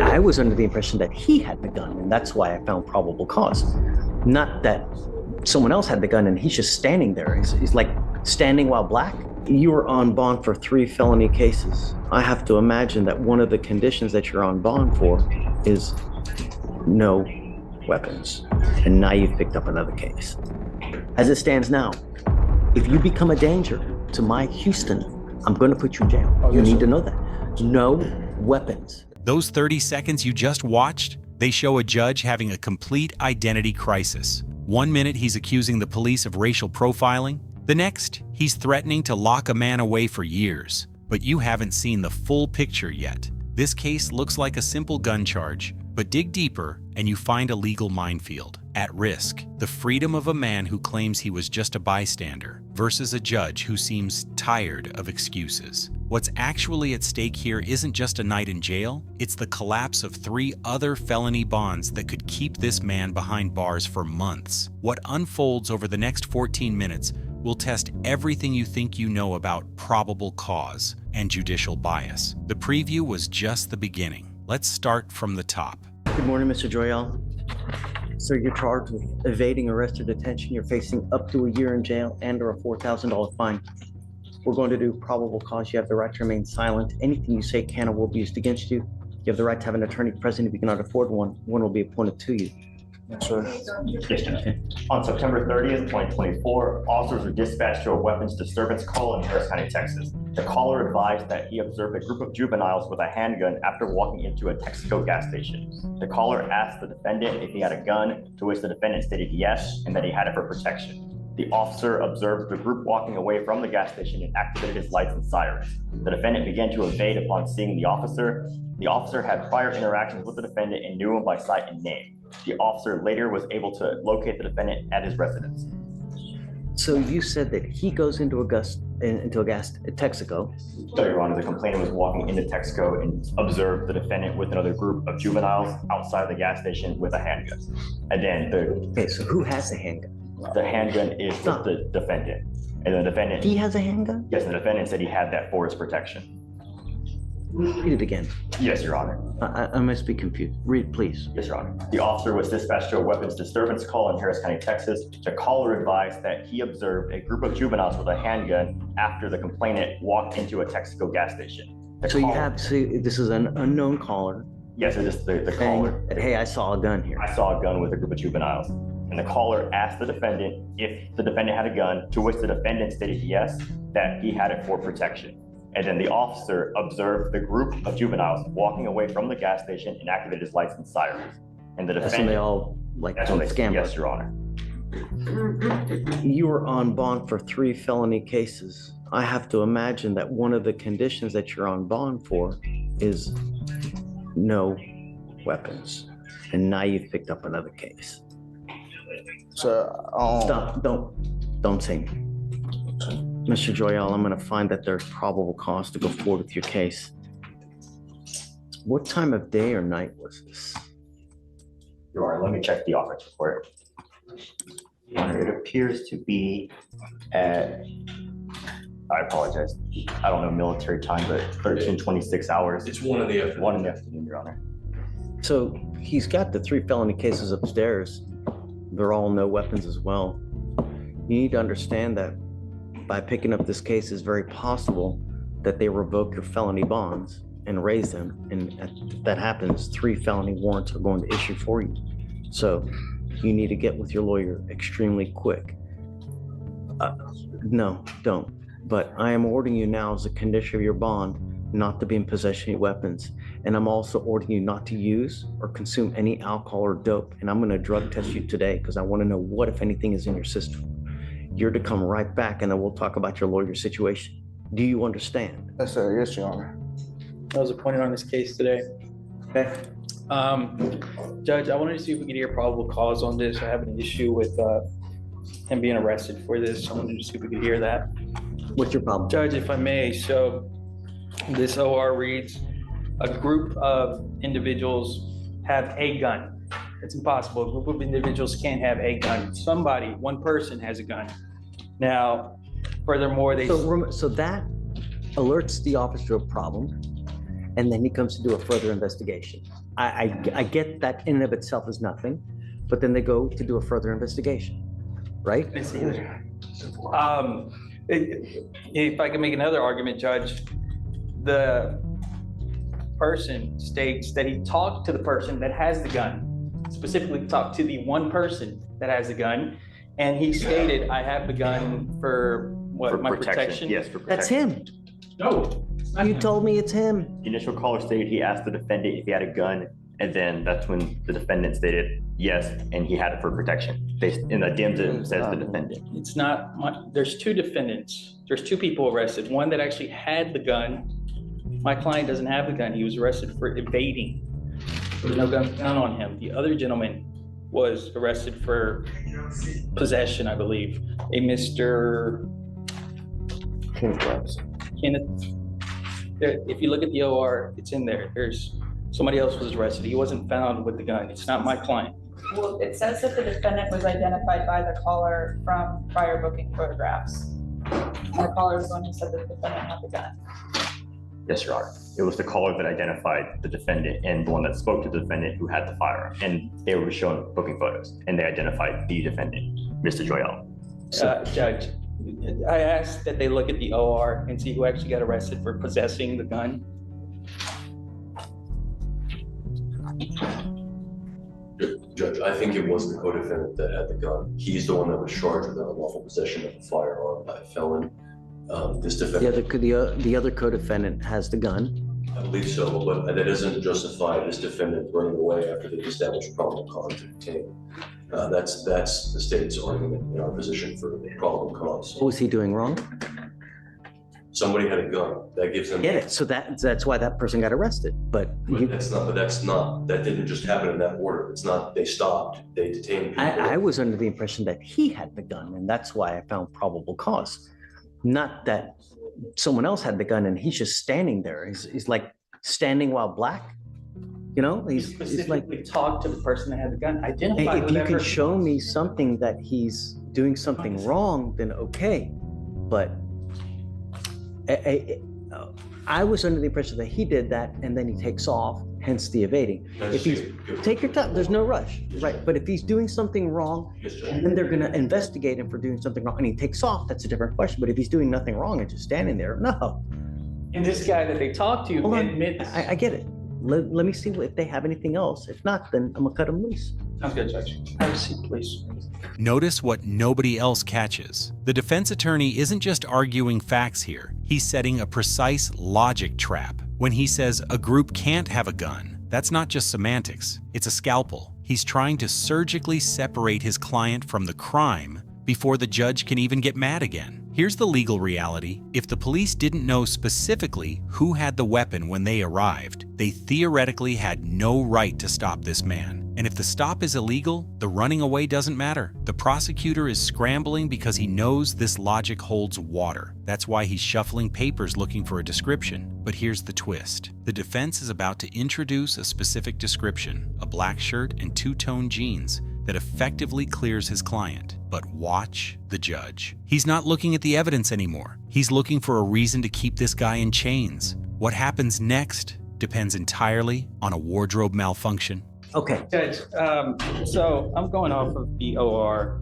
I was under the impression that he had the gun, and that's why I found probable cause. Not that someone else had the gun and he's just standing there. He's like standing while black. You were on bond for 3 felony cases. I have to imagine that one of the conditions that you're on bond for is no weapons. And now you've picked up another case. As it stands now, if you become a danger to my Houston, I'm going to put you in jail. You need to know that. No weapons. Those 30 seconds you just watched, they show a judge having a complete identity crisis. One minute he's accusing the police of racial profiling. The next, he's threatening to lock a man away for years. But you haven't seen the full picture yet. This case looks like a simple gun charge, but dig deeper and you find a legal minefield. At risk, the freedom of a man who claims he was just a bystander versus a judge who seems tired of excuses. What's actually at stake here isn't just a night in jail, it's the collapse of 3 other felony bonds that could keep this man behind bars for months. What unfolds over the next 14 minutes will test everything you think you know about probable cause and judicial bias. The preview was just the beginning. Let's start from the top. Good morning, Mr. Joyal. Sir, you're charged with evading arrest or detention. You're facing up to a year in jail and or a $4,000 fine. We're going to do probable cause. You have the right to remain silent. Anything you say can or will be used against you. You have the right to have an attorney present. If you cannot afford one, one will be appointed to you. Yes, sir. Yes, Judge. On September 30th, 2024, officers were dispatched to a weapons disturbance call in Harris County, Texas. The caller advised that he observed a group of juveniles with a handgun after walking into a Texaco gas station. The caller asked the defendant if he had a gun, to which the defendant stated yes, and that he had it for protection. The officer observed the group walking away from the gas station and activated his lights and sirens. The defendant began to evade upon seeing the officer. The officer had prior interactions with the defendant and knew him by sight and name. The officer later was able to locate the defendant at his residence. So you said that he goes into a Texaco. So, Your Honor, the complainant was walking into Texaco and observed the defendant with another group of juveniles outside the gas station with a handgun. And then Okay, so who has the handgun? the handgun is with the defendant. And the defendant... He has a handgun? Yes, and the defendant said he had that for his protection. Read it again. Yes, Your Honor. I must be confused. Read, please. Yes, Your Honor. The officer was dispatched to a weapons disturbance call in Harris County, Texas. The caller advised that he observed a group of juveniles with a handgun after the complainant walked into a Texaco gas station. So this is an unknown caller. Yes, it is the caller. Hey, I saw a gun here. I saw a gun with a group of juveniles. And the caller asked the defendant if the defendant had a gun, to which the defendant stated yes, that he had it for protection. And then the officer observed the group of juveniles walking away from the gas station and activated his lights and sirens. And the defendant... That's when they all scam. Yes, Your Honor. You were on bond for 3 felony cases. I have to imagine that one of the conditions that you're on bond for is no weapons. And now you've picked up another case. Stop, don't say me. Mr. Joyal, I'm gonna find that there's probable cause to go forward with your case. What time of day or night was this? Your Honor, let me check the offense report. Your Honor, it appears to be at, I apologize, I don't know military time, but 13:26 hours. It's 1 in the afternoon. 1 in the afternoon, Your Honor. So he's got the 3 felony cases upstairs. They're all no weapons as well. You need to understand that by picking up this case, it's very possible that they revoke your felony bonds and raise them. And if that happens, 3 felony warrants are going to issue for you. So you need to get with your lawyer extremely quick. No, don't. But I am ordering you now as a condition of your bond not to be in possession of weapons. And I'm also ordering you not to use or consume any alcohol or dope. And I'm gonna drug test you today because I wanna know what, if anything, is in your system. You're to come right back and then we'll talk about your lawyer situation. Do you understand? Yes, sir. Yes, Your Honor. I was appointed on this case today. Okay. Judge, I wanted to see if we could hear probable cause on this. I have an issue with him being arrested for this. I wanted to see if we could hear that. What's your problem? Judge, if I may, so this OR reads, a group of individuals have a gun. It's impossible. A group of individuals can't have a gun. Somebody, one person has a gun. Now, furthermore, So that alerts the officer of a problem. and then he comes to do a further investigation. I get that in and of itself is nothing, but then they go to do a further investigation, right? If I can make another argument, Judge, the person states that he talked to the person that has the gun, specifically talked to the one person that has the gun, and he stated, I have the gun for what, For my protection? Yes, for protection. That's him. No. it's not You him. told me it's him. The initial caller stated he asked the defendant if he had a gun, and then that's when the defendant stated yes, and he had it for protection. In the DMs, it says the defendant. It's not, there's two defendants. There's two people arrested. One that actually had the gun. My client doesn't have the gun. He was arrested for evading. There's no gun found on him. The other gentleman was arrested for possession, I believe. A Mr. Kenneth. If you look at the OR, it's in there. There's somebody else was arrested. He wasn't found with the gun. It's not my client. Well, it says that the defendant was identified by the caller from prior booking photographs. The caller was the one who said that the defendant had the gun. Yes, Your Honor. It was the caller that identified the defendant and the one that spoke to the defendant who had the firearm. And they were shown booking photos, and they identified the defendant, Mr. Joyelle. Judge, I asked that they look at the OR and see who actually got arrested for possessing the gun. Judge, I think it was the co-defendant that had the gun. He's the one that was charged with unlawful possession of a firearm by a felon. This defendant, The other co-defendant has the gun. I believe so, but that doesn't justify this defendant running away after they established probable cause to detain. That's the state's argument in our position for probable cause. What was he doing wrong? Somebody had a gun. That gives them. Get it. So that's why that person got arrested. But That didn't just happen in that order. It's not, they stopped, they detained people. I was under the impression that he had the gun, and that's why I found probable cause. Not that someone else had the gun and he's just standing there. He's like standing while black. You know, he's like, Specifically talked to the person that had the gun. Identify if who you that can person show was. me something that he's doing something wrong, then okay. But I was under the impression that he did that and then he takes off, hence the evading. If he's, take your time, there's no rush, right? But if he's doing something wrong, Yes, Judge. and then they're gonna investigate him for doing something wrong, and he takes off, that's a different question. But if he's doing nothing wrong and just standing there, no. And this guy that they talked to Hold on, admits. I get it. Let me see if they have anything else. If not, then I'm gonna cut him loose. Sounds good, Judge. Have a seat, please. Notice what nobody else catches. The defense attorney isn't just arguing facts here. He's setting a precise logic trap. When he says a group can't have a gun, that's not just semantics, it's a scalpel. He's trying to surgically separate his client from the crime before the judge can even get mad again. Here's the legal reality. If the police didn't know specifically who had the weapon when they arrived, they theoretically had no right to stop this man. And if the stop is illegal, the running away doesn't matter. The prosecutor is scrambling because he knows this logic holds water. That's why he's shuffling papers looking for a description. But here's the twist. The defense is about to introduce a specific description, a black shirt and two-tone jeans, that effectively clears his client. But watch the judge. He's not looking at the evidence anymore. He's looking for a reason to keep this guy in chains. What happens next depends entirely on a wardrobe malfunction. Okay. Judge, so I'm going off of the OR.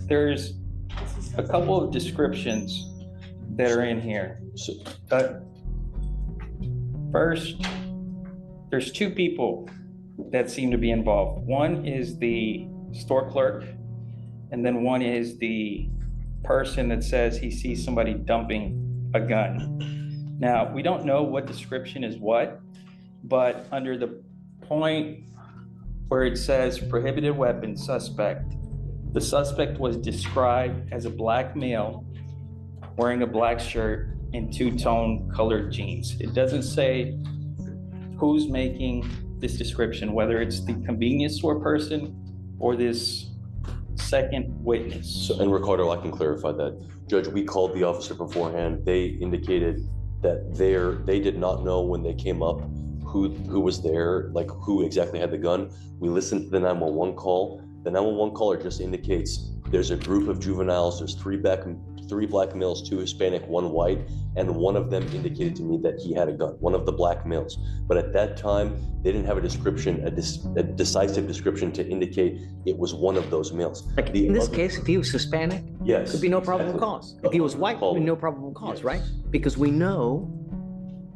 There's a couple of descriptions that are in here. First, there's two people that seem to be involved. One is the store clerk, and then one is the person that says he sees somebody dumping a gun. Now, we don't know what description is what, but under the point where it says prohibited weapon suspect, the suspect was described as a black male wearing a black shirt and two-tone colored jeans. It doesn't say who's making this description, whether it's the convenience store person or this second witness. So, and Ricardo, I can clarify that. Judge, we called the officer beforehand. They indicated that they did not know when they came up who was there, like who exactly had the gun. We listened to the 911 call. The 911 caller just indicates there's a group of juveniles, there's three 3 black males, 2 Hispanic, 1 white, and one of them indicated to me that he had a gun, one of the black males. But at that time, they didn't have a description, a decisive description to indicate it was one of those males. Like in this case, if he was Hispanic, Yes. could be no probable cause. If he was white, could be no probable cause, Yes. right? Because we know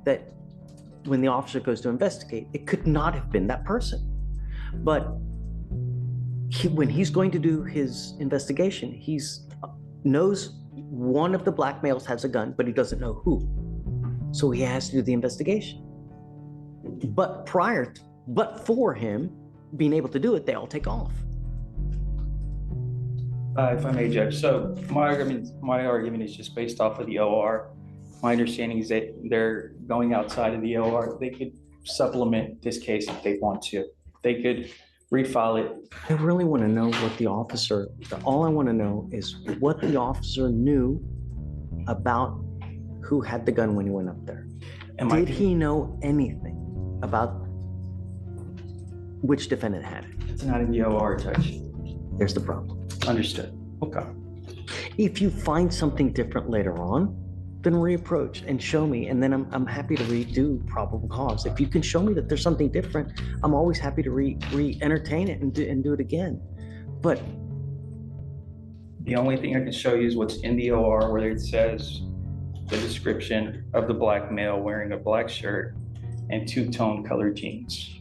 that when the officer goes to investigate, it could not have been that person. But when he's going to do his investigation, he's knows one of the black males has a gun, but he doesn't know who. So he has to do the investigation. But for him being able to do it, they all take off. If I may, Judge, so my argument is just based off of the OR. My understanding is that they're going outside of the OR. They could supplement this case if they want to. They could refile it. I really want to know what the officer, all I want to know is what the officer knew about who had the gun when he went up there. Did he know anything about which defendant had it? It's not in the OR, Judge. There's the problem. Understood. Okay. If you find something different later on, then reapproach and show me, and then I'm happy to redo probable cause. If you can show me that there's something different, I'm always happy to re-entertain it and do it again. But the only thing I can show you is what's in the OR, where it says the description of the black male wearing a black shirt and 2-tone colored jeans.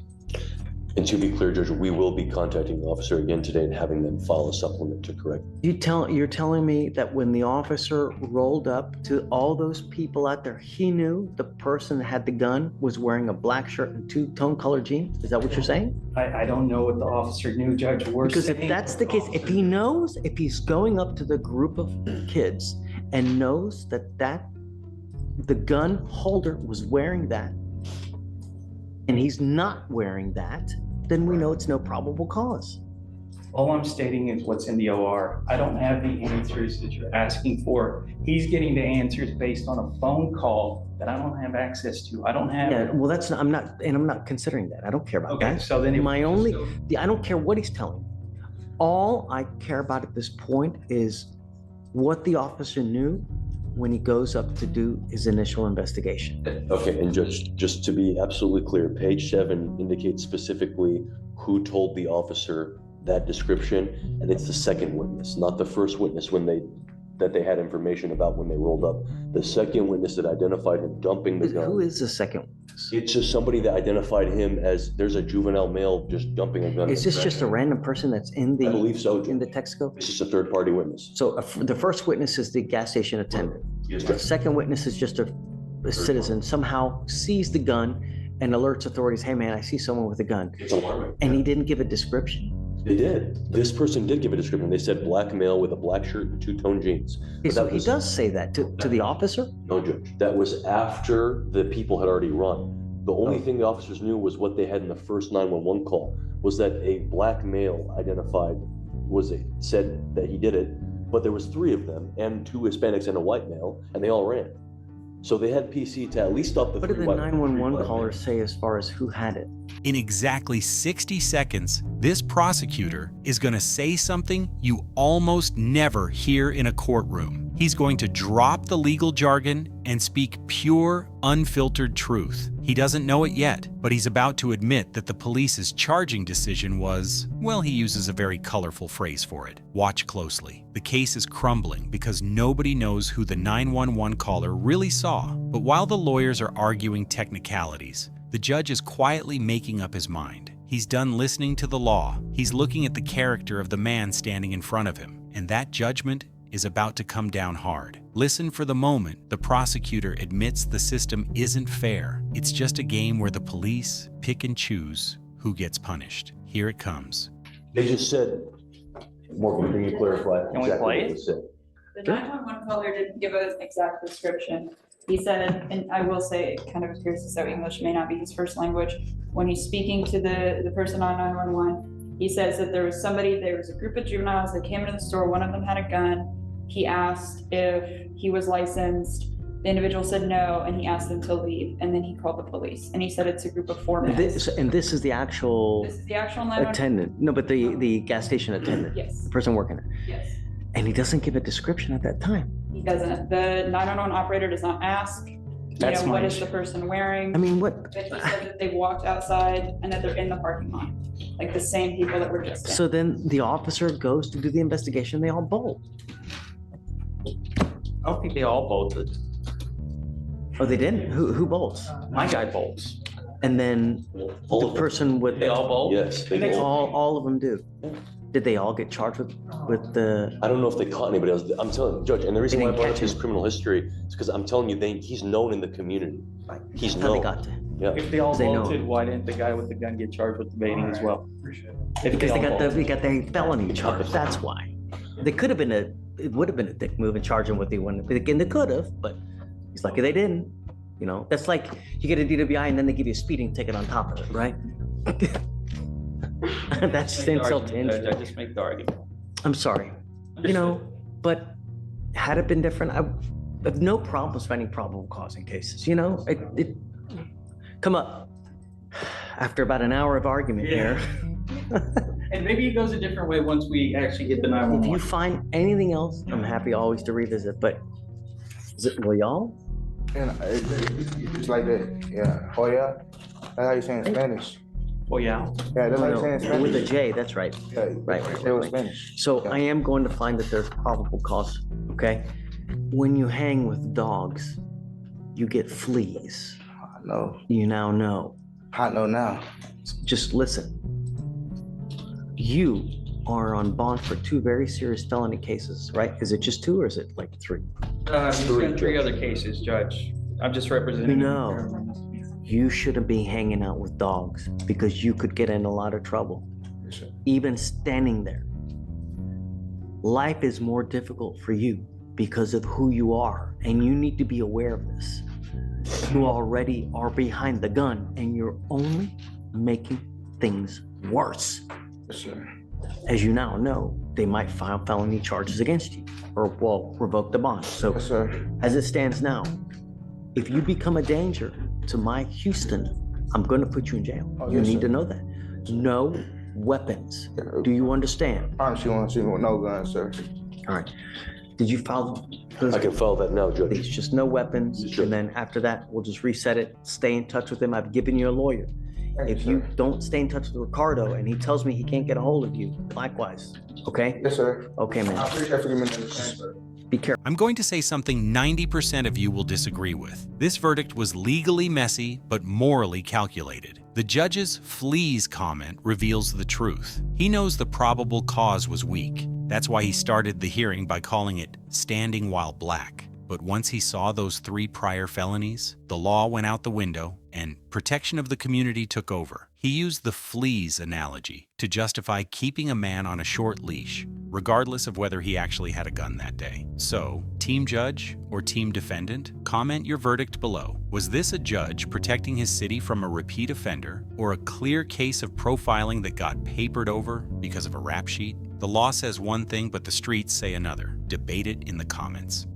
And to be clear, Judge, we will be contacting the officer again today and having them file a supplement to correct. you're telling me that when the officer rolled up to all those people out there, he knew the person that had the gun was wearing a black shirt and 2-tone colored jeans? Is that what you're saying? I don't know what the officer knew, Judge. Because if that's the case, if he knows, if he's going up to the group of kids and knows that the gun holder was wearing that, and he's not wearing that, then we know it's no probable cause. All I'm stating is what's in the OR. I don't have the answers that you're asking for. He's getting the answers based on a phone call that I don't have access to. I don't have. Yeah, well, I'm not considering that. I don't care about Okay, that. so then I don't care what he's telling me. All I care about at this point is what the officer knew when he goes up to do his initial investigation. Okay, and just to be absolutely clear, page 7 indicates specifically who told the officer that description, and it's the second witness, not the first witness that they had information about when they rolled up. The second witness that identified him dumping the gun. Who is the second witness? It's just somebody that identified him as there's a juvenile male just dumping a gun. Is this just a random person that's in the I believe so, in the Texaco? It's just a third-party witness. So the first witness is the gas station attendant. Yes, The sir. second witness is just a citizen, somehow sees the gun and alerts authorities, hey man, I see someone with a gun. It's alarming. And he didn't give a description. They did. This person did give a description. They said black male with a black shirt and 2-tone jeans. Okay, But so that he was- does say that to the officer? No, Judge. That was after the people had already run. The only Oh. thing the officers knew was what they had in the first 911 call was that a black male identified said that he did it, but there was 3 of them and 2 Hispanics and a white male, and they all ran. So they had PC to at least stop the What did 3 the white 911 black caller men. say as far as who had it? In exactly 60 seconds, this prosecutor is going to say something you almost never hear in a courtroom. He's going to drop the legal jargon and speak pure, unfiltered truth. He doesn't know it yet, but he's about to admit that the police's charging decision was, well, he uses a very colorful phrase for it. Watch closely. The case is crumbling because nobody knows who the 911 caller really saw. But while the lawyers are arguing technicalities, the judge is quietly making up his mind. He's done listening to the law. He's looking at the character of the man standing in front of him, and that judgment is about to come down hard. Listen for the moment the prosecutor admits the system isn't fair. It's just a game where the police pick and choose who gets punished. Here it comes. They just said, Morgan, can you clarify Can we exactly play what it? they said? The 911 caller didn't give an exact description. He said, and I will say, it kind of appears as though English may not be his first language. When he's speaking to the person on 911, he says that there was a group of juveniles that came into the store. One of them had a gun. He asked if he was licensed. The individual said no, and he asked them to leave. And then he called the police, and he said it's a group of 4 men. This is the actual This is the actual 911. attendant. No, but the gas station attendant. Yes, The person working it. yes. And he doesn't give a description at that time. He doesn't. The 911 operator does not ask, That's what my is the person wearing? I mean, what? But he said that they walked outside and that they're in the parking lot, like the same people that were just in. So then the officer goes to do the investigation, they all bolt. I don't think they all bolted. Oh, they didn't? Who bolts? My guy bolts. And then All the of them. person with, They all bolt? Yes, they both. all of them do. Did they all get charged with the, I don't know if they caught anybody else. I'm telling you, Judge, and the reason They why I didn't brought up catch his him. criminal history is because I'm telling you, he's known in the community. He's how they known. got to? Yeah. If they all They know. bolted, why didn't the guy with the gun get charged with evading as well? If Because all bolted. they got the felony charge, that's why. They could have been it would have been a dick move and charge him with the one, again, they could have, but he's lucky they didn't. That's like you get a DWI and then they give you a speeding ticket on top of it, right? That's just Make the insult to argument, Judge. injury. I just make the argument. I'm sorry, but had it been different, I have no problems finding probable cause in cases, it come up after about an hour of argument Yeah. here. And maybe it goes a different way once we actually get the If you 911. find anything else, I'm happy always to revisit, but is it loyal? And it's like that. Yeah. Oh yeah. That's how you say in Spanish. Oh, yeah. Yeah, that's how you No, say in Spanish. with a J, that's right. Yeah, Right. Say it with Spanish. So I am going to find that there's probable cause, okay? When you hang with dogs, you get fleas. I know. You now know. I know now. Just listen. You are on bond for 2 very serious felony cases, right? Is it just 2 or is it like 3? He's got 3 other cases, Judge. I'm just representing. No. You shouldn't be hanging out with dogs because you could get in a lot of trouble. Yes, sir. Even standing there. Life is more difficult for you because of who you are, and you need to be aware of this. You already are behind the gun, and you're only making things worse. Yes, sir. As you now know, they might file felony charges against you, or revoke the bond. So Yes, sir. as it stands now, if you become a danger to my Houston, I'm going to put you in jail. Oh, You yes, need sir. to know that. No weapons. Do you understand? Promise you won't see me with no gun, sir. All right. Did you file those? I can follow that now, Judge. It's just no weapons. Sure. And then after that, we'll just reset it. Stay in touch with him. I've given you a lawyer. Thank If you sir. don't stay in touch with Ricardo and he tells me he can't get a hold of you, likewise. Okay? Yes, sir. Okay, I man. appreciate for giving me the chance, sir. Be careful. I'm going to say something 90% of you will disagree with. This verdict was legally messy, but morally calculated. The judge's fleas comment reveals the truth. He knows the probable cause was weak. That's why he started the hearing by calling it standing while black. But once he saw those 3 prior felonies, the law went out the window and protection of the community took over. He used the fleas analogy to justify keeping a man on a short leash, regardless of whether he actually had a gun that day. So, team judge or team defendant, comment your verdict below. Was this a judge protecting his city from a repeat offender, or a clear case of profiling that got papered over because of a rap sheet? The law says one thing, but the streets say another. Debate it in the comments.